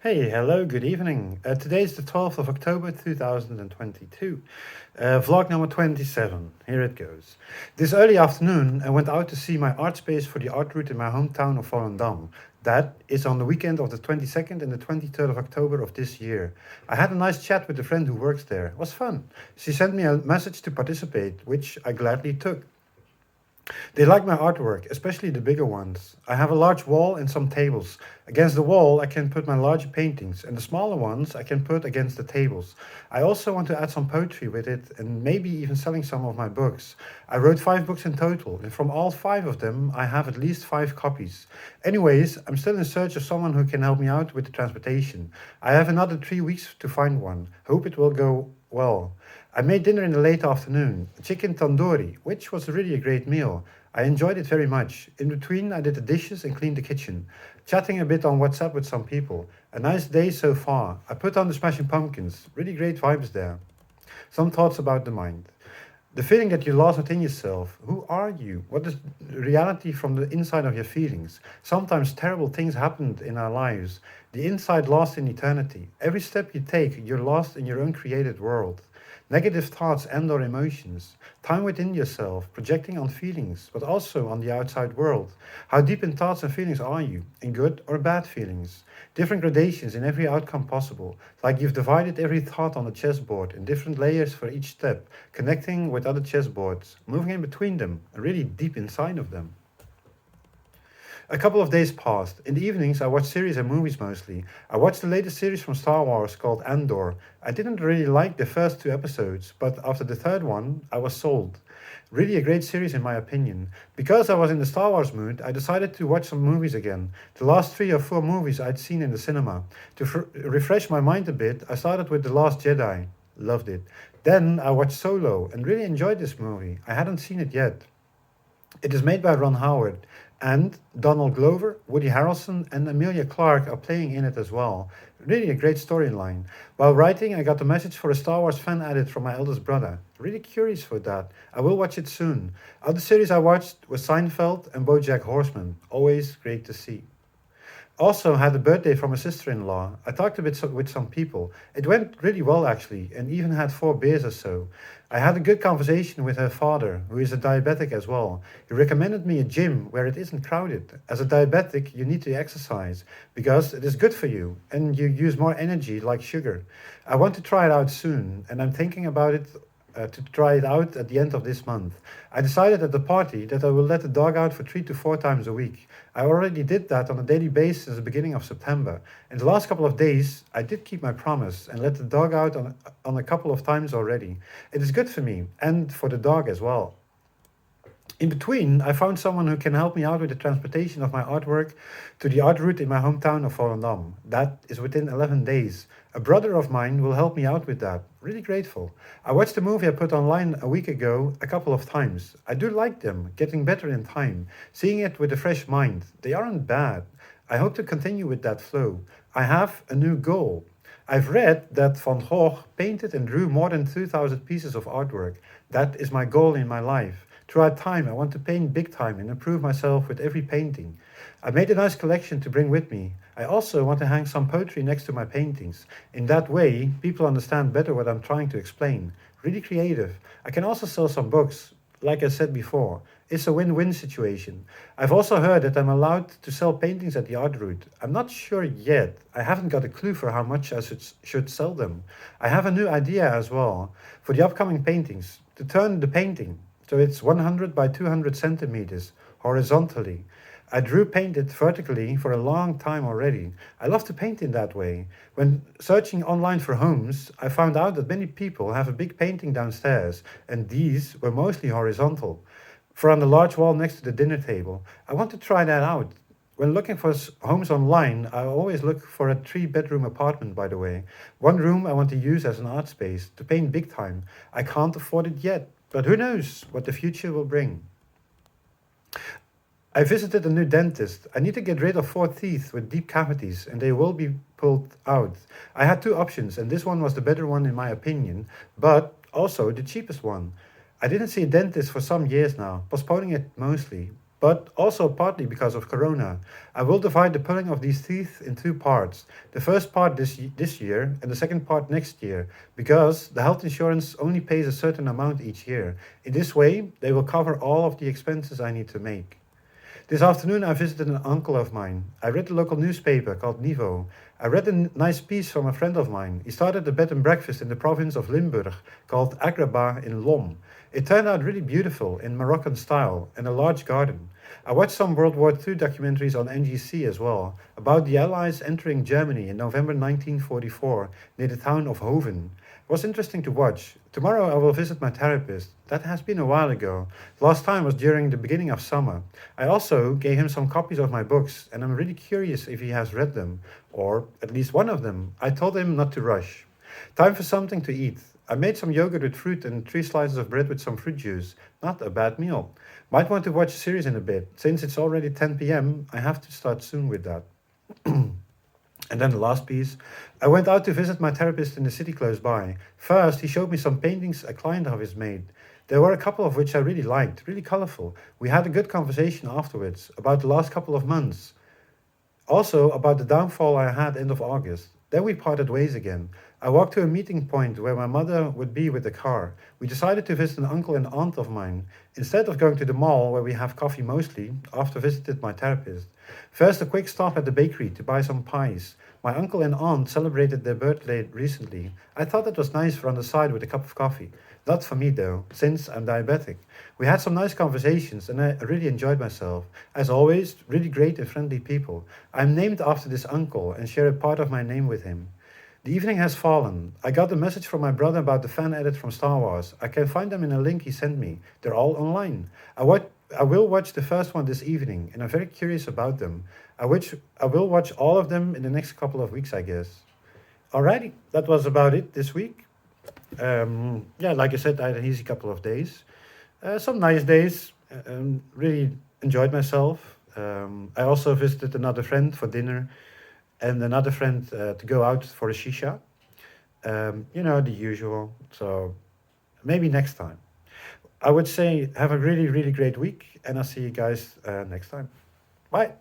Hey, hello, good evening. Today is the 12th of October 2022. Vlog number 27. Here it goes. This early afternoon, I went out to see my art space for the art route in my hometown of Volendam. That is on the weekend of the 22nd and the 23rd of October of this year. I had a nice chat with a friend who works there. It was fun. She sent me a message to participate, which I gladly took. They like my artwork, especially the bigger ones. I have a large wall and some tables. Against the wall, I can put my larger paintings, and the smaller ones I can put against the tables. I also want to add some poetry with it, and maybe even selling some of my books. I wrote 5 books in total, and from all 5 of them, I have at least 5 copies. Anyways, I'm still in search of someone who can help me out with the transportation. I have another 3 weeks to find one. Hope it will go well. I made dinner in the late afternoon, chicken tandoori, which was really a great meal. I enjoyed it very much. In between, I did the dishes and cleaned the kitchen, chatting a bit on WhatsApp with some people. A nice day so far. I put on the Smashing Pumpkins, really great vibes there. Some thoughts about the mind. The feeling that you lost within yourself. Who are you? What is reality from the inside of your feelings? Sometimes terrible things happened in our lives. The inside lost in eternity. Every step you take, you're lost in your own created world. Negative thoughts and/or emotions. Time within yourself, projecting on feelings, but also on the outside world. How deep in thoughts and feelings are you? In good or bad feelings? Different gradations in every outcome possible. Like you've divided every thought on the chessboard in different layers for each step, connecting with other chessboards, moving in between them, and really deep inside of them. A couple of days passed. In the evenings, I watched series and movies mostly. I watched the latest series from Star Wars called Andor. I didn't really like the first 2 episodes, but after the third one, I was sold. Really a great series in my opinion. Because I was in the Star Wars mood, I decided to watch some movies again. The last 3 or 4 movies I'd seen in the cinema. To refresh my mind a bit, I started with The Last Jedi. Loved it. Then I watched Solo and really enjoyed this movie. I hadn't seen it yet. It is made by Ron Howard, and Donald Glover, Woody Harrelson, and Emilia Clarke are playing in it as well. Really a great storyline. While writing, I got a message for a Star Wars fan edit from my eldest brother. Really curious for that. I will watch it soon. Other series I watched were Seinfeld and BoJack Horseman. Always great to see. Also had a birthday from a sister-in-law. I talked a bit with some people. It went really well actually, and even had 4 beers or so. I had a good conversation with her father, who is a diabetic as well. He recommended me a gym where it isn't crowded. As a diabetic, you need to exercise because it is good for you and you use more energy like sugar. I want to try it out soon, and I'm thinking about it to try it out at the end of this month. I decided at the party that I will let the dog out for 3 to 4 times a week. I already did that on a daily basis at the beginning of September. In the last couple of days, I did keep my promise and let the dog out on a couple of times already. It is good for me and for the dog as well. In between, I found someone who can help me out with the transportation of my artwork to the art route in my hometown of Volendam. That is within 11 days. A brother of mine will help me out with that. Really grateful. I watched the movie I put online a week ago a couple of times. I do like them, getting better in time, seeing it with a fresh mind. They aren't bad. I hope to continue with that flow. I have a new goal. I've read that Van Gogh painted and drew more than 2,000 pieces of artwork. That is my goal in my life. Throughout time, I want to paint big time and improve myself with every painting. I made a nice collection to bring with me. I also want to hang some poetry next to my paintings. In that way, people understand better what I'm trying to explain. Really creative. I can also sell some books. Like I said before, it's a win-win situation. I've also heard that I'm allowed to sell paintings at the art route. I'm not sure yet. I haven't got a clue for how much I should sell them. I have a new idea as well for the upcoming paintings to turn the painting so it's 100 by 200 centimeters horizontally. I drew painted vertically for a long time already. I love to paint in that way. When searching online for homes, I found out that many people have a big painting downstairs, and these were mostly horizontal. For on the large wall next to the dinner table. I want to try that out. When looking for homes online, I always look for a 3 bedroom apartment, by the way. One room I want to use as an art space to paint big time. I can't afford it yet, but who knows what the future will bring. I visited a new dentist. I need to get rid of 4 teeth with deep cavities, and they will be pulled out. I had 2 options, and this one was the better one in my opinion, but also the cheapest one. I didn't see a dentist for some years now, postponing it mostly. but also partly because of Corona. I will divide the pulling of these teeth in two parts. The first part this year and the second part next year, because the health insurance only pays a certain amount each year. In this way, they will cover all of the expenses I need to make. This afternoon, I visited an uncle of mine. I read the local newspaper called Nivo. I read a nice piece from a friend of mine. He started a bed and breakfast in the province of Limburg called Agrabah in Lom. It turned out really beautiful in Moroccan style and a large garden. I watched some World War II documentaries on NGC as well about the Allies entering Germany in November 1944 near the town of Hoven. It was interesting to watch. Tomorrow I will visit my therapist. That has been a while ago. Last time was during the beginning of summer. I also gave him some copies of my books, and I'm really curious if he has read them, or at least one of them. I told him not to rush. Time for something to eat. I made some yogurt with fruit and 3 slices of bread with some fruit juice. Not a bad meal. Might want to watch a series in a bit. Since it's already 10 p.m., I have to start soon with that. And then the last piece. I went out to visit my therapist in the city close by. First, he showed me some paintings a client of his made. There were a couple of which I really liked, really colorful. We had a good conversation afterwards about the last couple of months. Also about the downfall I had end of August. Then we parted ways again. I walked to a meeting point where my mother would be with the car. We decided to visit an uncle and aunt of mine. Instead of going to the mall where we have coffee mostly, after visited my therapist. First a quick stop at the bakery to buy some pies. My uncle and aunt celebrated their birthday recently. I thought it was nice for on the side with a cup of coffee. Not for me though, since I'm diabetic. We had some nice conversations and I really enjoyed myself. As always, really great and friendly people. I'm named after this uncle and share a part of my name with him. The evening has fallen. I got a message from my brother about the fan edit from Star Wars. I can find them in a link he sent me. They're all online. I will watch the first one this evening and I'm very curious about them. I will watch all of them in the next couple of weeks, I guess. Alrighty, that was about it this week. Yeah, like I said, I had an easy couple of days. Some nice days. Really enjoyed myself. I also visited another friend for dinner and another friend to go out for a shisha. The usual. So maybe next time. I would say have a really, really great week, and I'll see you guys next time. Bye.